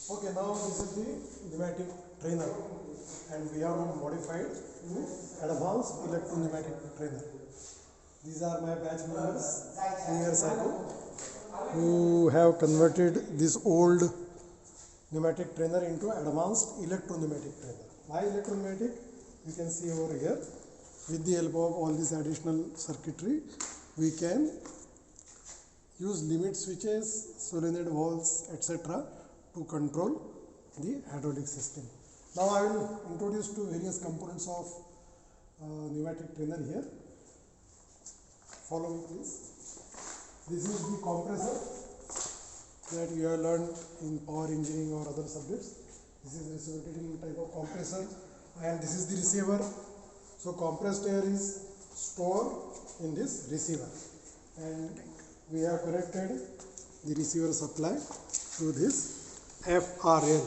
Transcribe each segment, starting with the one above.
Okay, now this is the pneumatic trainer, and we have modified to advanced electro-pneumatic trainer. These are my batch members 2 years ago who have converted this old pneumatic trainer into advanced electro-pneumatic trainer. Why electro-pneumatic? You can see over here. With the help of all this additional circuitry, we can use limit switches, solenoid valves, etc. to control the hydraulic system. Now I will introduce to various components of pneumatic trainer here. Follow me please. This is the compressor that you have learned in power engineering or other subjects. This is reciprocating type of compressor, and this is the receiver. So compressed air is stored in this receiver, and we have connected the receiver supply to this FRL.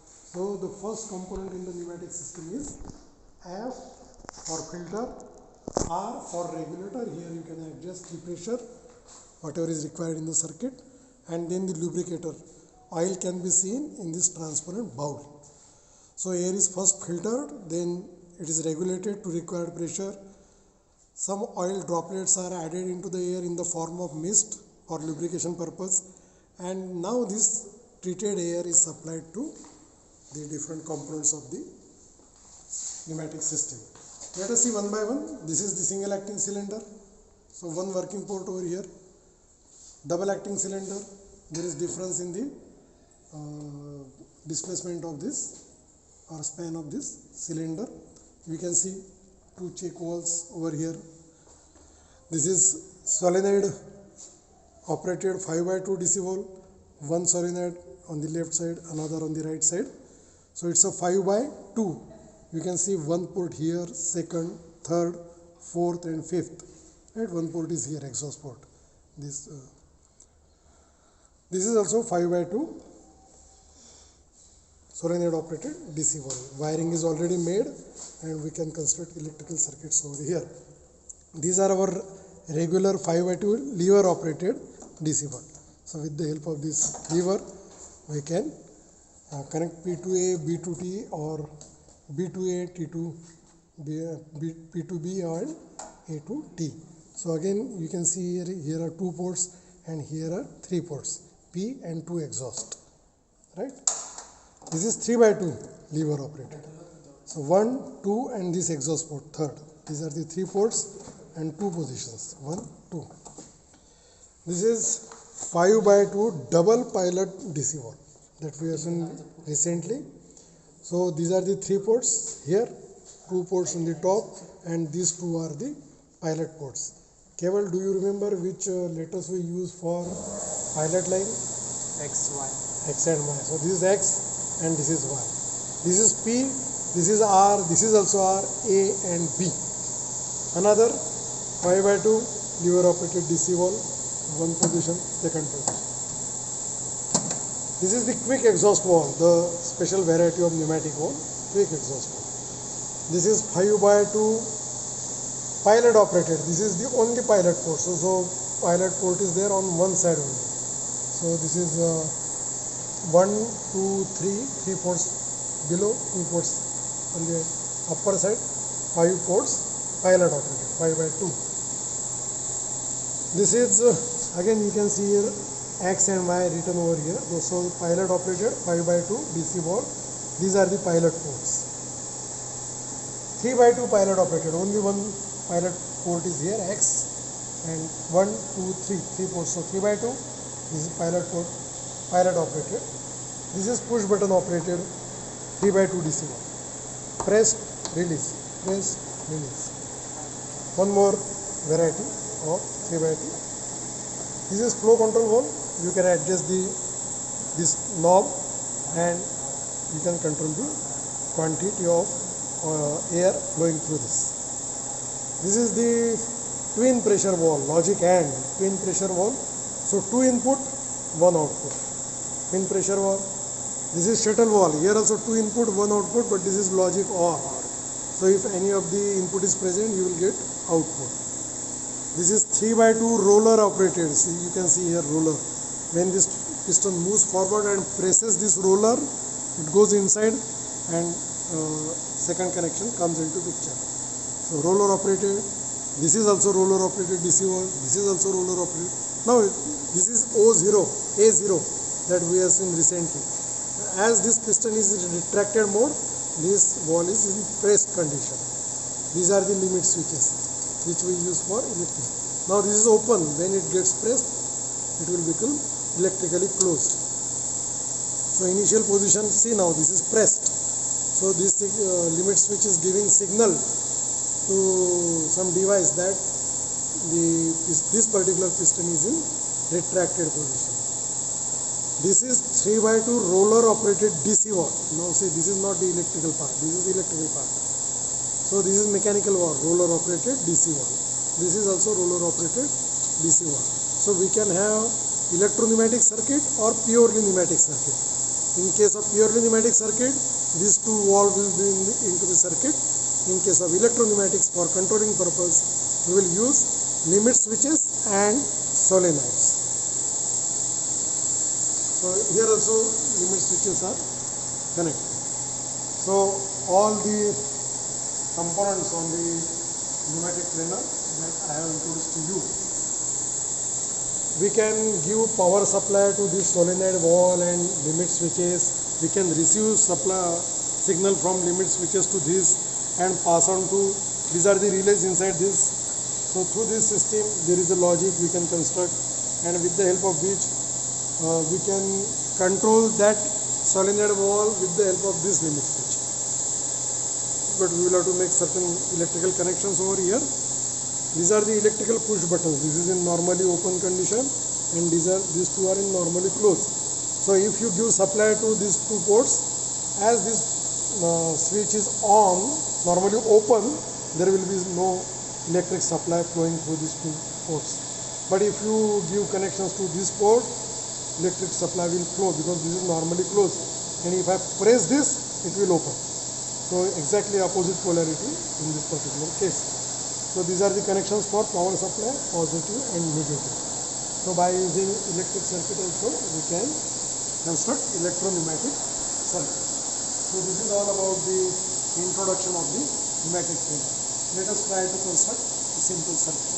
So the first component in the pneumatic system is F for filter, R for regulator. Here you can adjust the pressure, whatever is required in the circuit, and then the lubricator. Oil can be seen in this transparent bowl. So air is first filtered, then it is regulated to required pressure. Some oil droplets are added into the air in the form of mist for lubrication purpose, and now this treated air is supplied to the different components of the pneumatic system. Let us see one by one. This is the single acting cylinder. So one working port over here. Double acting cylinder. There is difference in the displacement of this or span of this cylinder. We can see two check valves over here. This is solenoid operated 5x2 DC valve. One solenoid on the left side, another on the right side. So it's a 5x2. You can see one port here, second, third, fourth and fifth. Right? One port is here, exhaust port. This is also 5x2 solenoid operated DC valve. Wiring is already made, and we can construct electrical circuits over here. These are our regular 5x2 lever operated DC valve. So with the help of this lever, we can connect P2A, B2T or B2A, T2, P2B and A to T. So again you can see here are 2 ports and here are 3 ports, P and 2 exhaust, right? This is 3x2 lever operated. So 1, 2 and this exhaust port, third. These are the 3 ports and 2 positions, 1, 2. This is 5x2 double pilot DC valve that we have seen recently. So these are the 3 ports here, 2 ports on the top, and these 2 are the pilot ports. Keval, do you remember which letters we use for pilot line? X, Y. X and Y. So this is X and this is Y. This is P, this is R, this is also R, A and B. Another 5x2 lever operated DC valve, one position, second position. This is the quick exhaust valve, the special variety of pneumatic valve, quick exhaust valve. This is 5x2 pilot operated. This is the only pilot port. So pilot port is there on one side only. So this is 1, 2, 3 ports below, 2 ports on the upper side, 5 ports pilot operated, 5x2. This is again you can see here X and Y written over here. So pilot operated 5x2 DC valve. These are the pilot ports. 3x2 pilot operated. Only one pilot port is here, X, and 1, 2, 3 ports. So 3x2. This is pilot port, pilot operated. This is push button operated 3x2 DC valve. Press, release, press, release. One more variety of 3x2. This is flow control valve. You can adjust this knob and you can control the quantity of air flowing through this. This is the twin pressure valve, logic and twin pressure valve. So 2 input, 1 output. Twin pressure valve. This is shuttle valve. Here also 2 input, 1 output, but this is logic OR. So if any of the input is present, you will get output. This is 3x2 roller operated. So you can see here roller. When this piston moves forward and presses this roller, it goes inside, and second connection comes into picture. So roller operated, this is also roller operated DC valve, this is also roller operated. Now this is A0 that we have seen recently. As this piston is in retracted mode, this valve is in pressed condition. These are the limit switches which we use for electric. Now this is open. When it gets pressed, it will become electrically closed. So initial position, see now this is pressed. So this limit switch is giving signal to some device that this particular piston is in retracted position. This is 3x2 roller operated DC valve. Now see, this is not the electrical part, this is the electrical part. So this is mechanical valve, roller operated DC valve. This is also roller operated DC valve. So we can have electro-pneumatic circuit or purely pneumatic circuit. In case of purely pneumatic circuit, these two valves will be into the circuit. In case of electro-pneumatics, for controlling purpose, we will use limit switches and solenoids. So here also limit switches are connected. So all the components on the pneumatic trainer that I have introduced to you. We can give power supply to this solenoid valve and limit switches. We can receive supply signal from limit switches to this and pass on to, these are the relays inside this. So through this system there is a logic we can construct, and with the help of which we can control that solenoid valve with the help of this limit switch. But we will have to make certain electrical connections over here. These are the electrical push buttons. This is in normally open condition, and these two are in normally closed. So if you give supply to these two ports, as this switch is on, normally open, there will be no electric supply flowing through these two ports. But if you give connections to this port, electric supply will flow because this is normally closed. And if I press this, it will open. So exactly opposite polarity in this particular case. So these are the connections for power supply, positive and negative. So by using electric circuit also, we can construct electro-pneumatic circuit. So this is all about the introduction of the pneumatic trainer. Let us try to construct a simple circuit.